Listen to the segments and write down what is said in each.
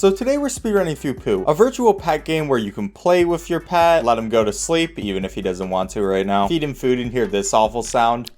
So today we're speedrunning through Poo, a virtual pet game where you can play with your pet, let him go to sleep, even if he doesn't want to right now, feed him food and hear this awful sound,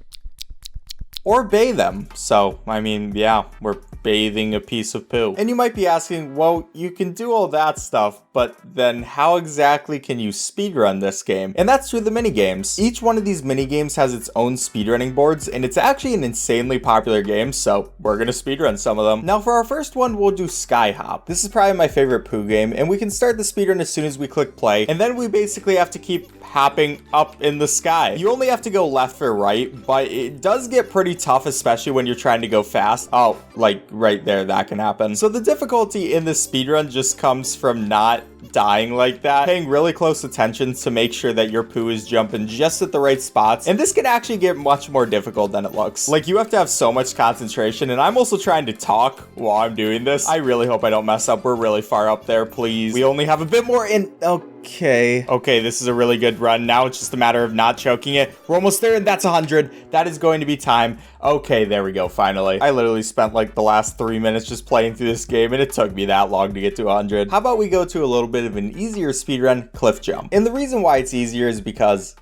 or bathe them. So, I mean, yeah, we're bathing a piece of poo. And you might be asking, well, you can do all that stuff, but then how exactly can you speedrun this game? And that's through the minigames. Each one of these minigames has its own speedrunning boards, and it's actually an insanely popular game, so we're gonna speedrun some of them. Now for our first one, we'll do Sky Hop. This is probably my favorite Poo game, and we can start the speedrun as soon as we click play, and then we basically have to keep hopping up in the sky. You only have to go left or right, but it does get pretty tough, especially when you're trying to go fast. Oh, like right there, that can happen. So the difficulty in this speedrun just comes from not dying like that, paying really close attention to make sure that your poo is jumping just at the right spots, and this can actually get much more difficult than it looks. Like, you have to have so much concentration, and I'm also trying to talk while I'm doing this. I really hope I don't mess up. We're really far up there, please. We only have a bit more in. Okay, this is a really good run. Now it's just a matter of not choking it. We're almost there, and that's 100. That is going to be time. Okay, there we go, finally. I literally spent like the last 3 minutes just playing through this game, and it took me that long to get to 100. How about we go to a little bit of an easier speedrun, cliff jump. And the reason why it's easier is because,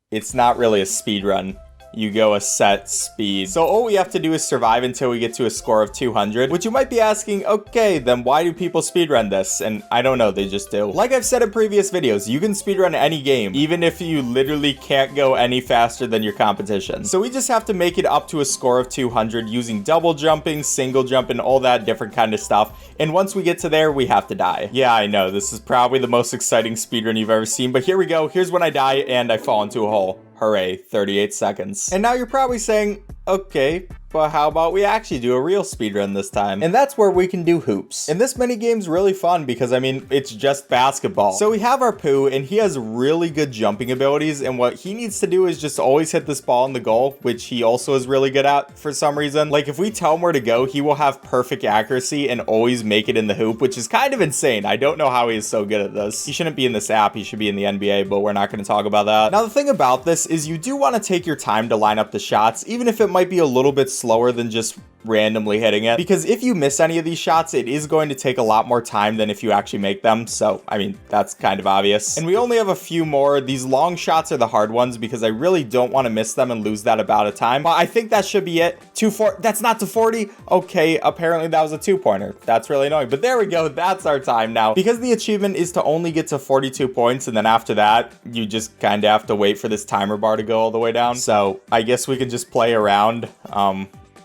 it's not really a speedrun. You go a set speed. So all we have to do is survive until we get to a score of 200, which you might be asking, okay, then why do people speedrun this? And I don't know, they just do. Like I've said in previous videos, you can speedrun any game, even if you literally can't go any faster than your competition. So we just have to make it up to a score of 200 using double jumping, single jump, and all that different kind of stuff. And once we get to there, we have to die. Yeah, I know, this is probably the most exciting speedrun you've ever seen, but here we go. Here's when I die and I fall into a hole. Hooray, 38 seconds. And now you're probably saying, okay, but how about we actually do a real speedrun this time? And that's where we can do hoops. And this minigame's really fun because, I mean, it's just basketball. So we have our Poo, and he has really good jumping abilities, and what he needs to do is just always hit this ball in the goal, which he also is really good at for some reason. Like, if we tell him where to go, he will have perfect accuracy and always make it in the hoop, which is kind of insane. I don't know how he is so good at this. He shouldn't be in this app, he should be in the NBA, but we're not going to talk about that. Now, the thing about this is you do want to take your time to line up the shots, even if it might be a little bit slower than just randomly hitting it, because if you miss any of these shots, it is going to take a lot more time than if you actually make them. So, I mean, that's kind of obvious. And we only have a few more. These long shots are the hard ones because I really don't want to miss them and lose that amount of time. But I think that should be it. That's not to 40. Okay, apparently that was a 2-pointer. That's really annoying. But there we go. That's our time now. Because the achievement is to only get to 42 points, and then after that, you just kind of have to wait for this timer bar to go all the way down. So I guess we can just play around.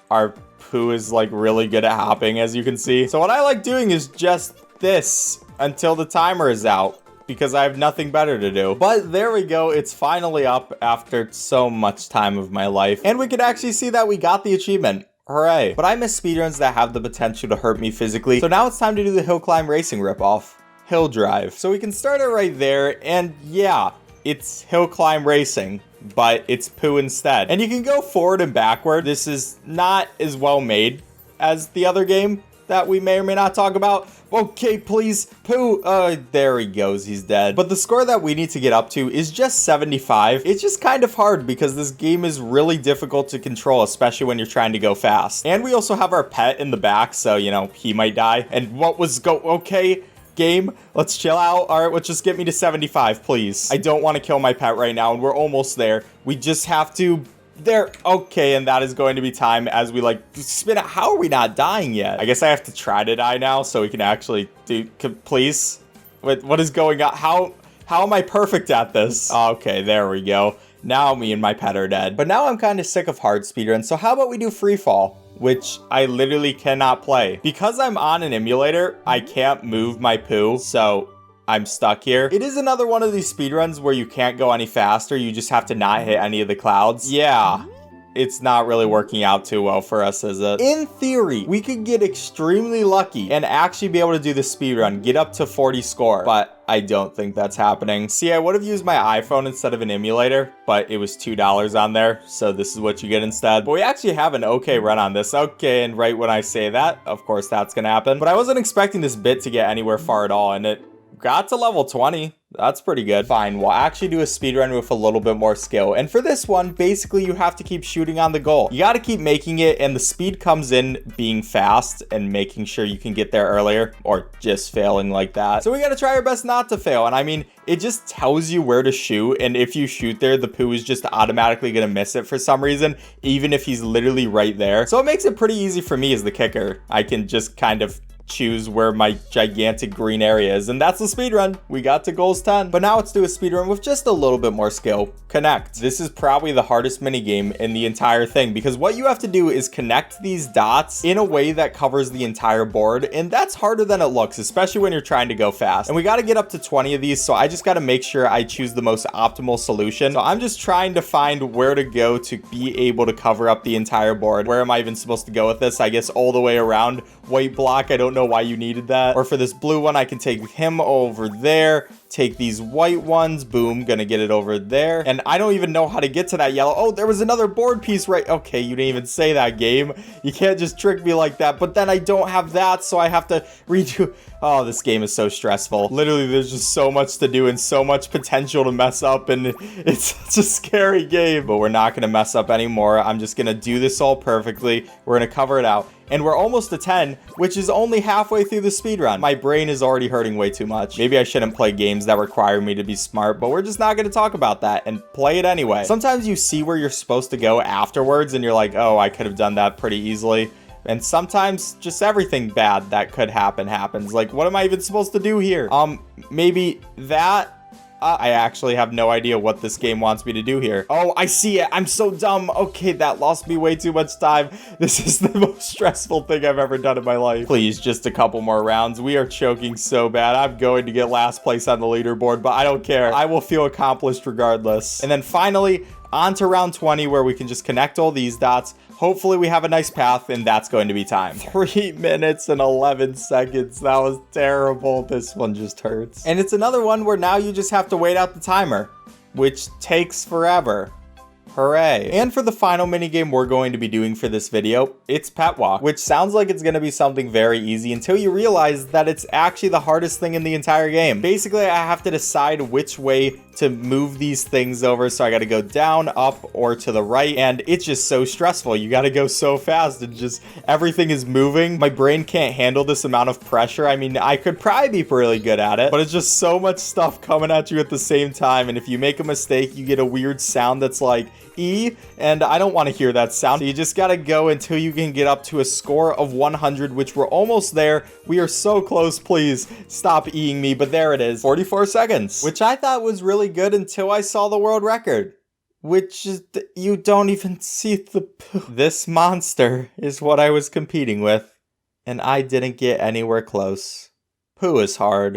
Our Poo is like really good at hopping, as you can see. So what I like doing is just this until the timer is out, because I have nothing better to do. But there we go, it's finally up after so much time of my life, and we could actually see that we got the achievement. Hooray. But I miss speedruns that have the potential to hurt me physically, so now it's time to do the hill climb racing ripoff, Hill Drive. So we can start it right there, and yeah, it's hill climb racing, but it's Poo instead. And you can go forward and backward. This is not as well made as the other game that we may or may not talk about. Okay, please, Poo. There he goes, he's dead. But the score that we need to get up to is just 75. It's just kind of hard because this game is really difficult to control, especially when you're trying to go fast. And we also have our pet in the back, so, you know, he might die. And okay, game, let's chill out. All right, let's just get me to 75, please. I don't want to kill my pet right now, and we're almost there. We just have to. There. Okay, and that is going to be time as we like spin out. How are we not dying yet? I guess I have to try to die now so we can actually do. Please. What is going on? How am I perfect at this? Okay, there we go. Now me and my pet are dead. But now I'm kind of sick of hard speedruns, so how about we do free fall, which I literally cannot play. Because I'm on an emulator, I can't move my Poo, so I'm stuck here. It is another one of these speedruns where you can't go any faster, you just have to not hit any of the clouds. Yeah, it's not really working out too well for us, is it? In theory, we could get extremely lucky and actually be able to do the speedrun, get up to 40 score, but I don't think that's happening. See, I would have used my iPhone instead of an emulator, but it was $2 on there, so this is what you get instead. But we actually have an okay run on this. Okay, and right when I say that, of course that's gonna happen. But I wasn't expecting this bit to get anywhere far at all, and it got to level 20. That's pretty good. Fine, we'll actually do a speedrun with a little bit more skill. And for this one, basically you have to keep shooting on the goal. You got to keep making it, and the speed comes in being fast and making sure you can get there earlier, or just failing like that. So we got to try our best not to fail. And I mean, it just tells you where to shoot, and if you shoot there, the poo is just automatically going to miss it for some reason, even if he's literally right there. So it makes it pretty easy for me as the kicker. I can just kind of choose where my gigantic green area is, and that's the speed run. We got to goals 10. But now let's do a speed run with just a little bit more skill. Connect. This is probably the hardest mini game in the entire thing, because what you have to do is connect these dots in a way that covers the entire board, and that's harder than it looks, especially when you're trying to go fast. And we got to get up to 20 of these, so I just got to make sure I choose the most optimal solution. So I'm just trying to find where to go to be able to cover up the entire board. Where am I even supposed to go with this? I guess all the way around. White block, I don't know why you needed that. Or for this blue one, I can take him over there, take these white ones, boom, gonna get it over there. And I don't even know how to get to that yellow. Oh, there was another board piece right. Okay, you didn't even say that, game. You can't just trick me like that. But then I don't have that, so I have to redo. Oh, this game is so stressful. Literally, there's just so much to do and so much potential to mess up, and it's such a scary game. But we're not gonna mess up anymore. I'm just gonna do this all perfectly. We're gonna cover it out. And we're almost to 10, which is only halfway through the speedrun. My brain is already hurting way too much. Maybe I shouldn't play games that require me to be smart, but we're just not going to talk about that and play it anyway. Sometimes you see where you're supposed to go afterwards and you're like, oh, I could have done that pretty easily. And sometimes just everything bad that could happen happens. Like, what am I even supposed to do here? Maybe that. I actually have no idea what this game wants me to do here. Oh, I see it. I'm so dumb. Okay, that lost me way too much time. This is the most stressful thing I've ever done in my life. Please, just a couple more rounds. We are choking so bad. I'm going to get last place on the leaderboard, but I don't care. I will feel accomplished regardless. And then finally, on to round 20, where we can just connect all these dots. Hopefully we have a nice path, and that's going to be time. 3 minutes and 11 seconds. That was terrible. This one just hurts. And it's another one where now you just have to wait out the timer, which takes forever. Hooray. And for the final minigame we're going to be doing for this video, it's Pet Walk, which sounds like it's going to be something very easy until you realize that it's actually the hardest thing in the entire game. Basically, I have to decide which way to move these things over, so I got to go down, up, or to the right, and it's just so stressful. You got to go so fast, and just everything is moving. My brain can't handle this amount of pressure. I mean, I could probably be really good at it, but it's just so much stuff coming at you at the same time, and if you make a mistake, you get a weird sound that's like E, and I don't want to hear that sound. So you just got to go until you can get up to a score of 100, which we're almost there. We are so close. Please stop eating me, but there it is. 44 seconds, which I thought was really good until I saw the world record, which is you don't even see the poo. This monster is what I was competing with, and I didn't get anywhere close. Poo is hard.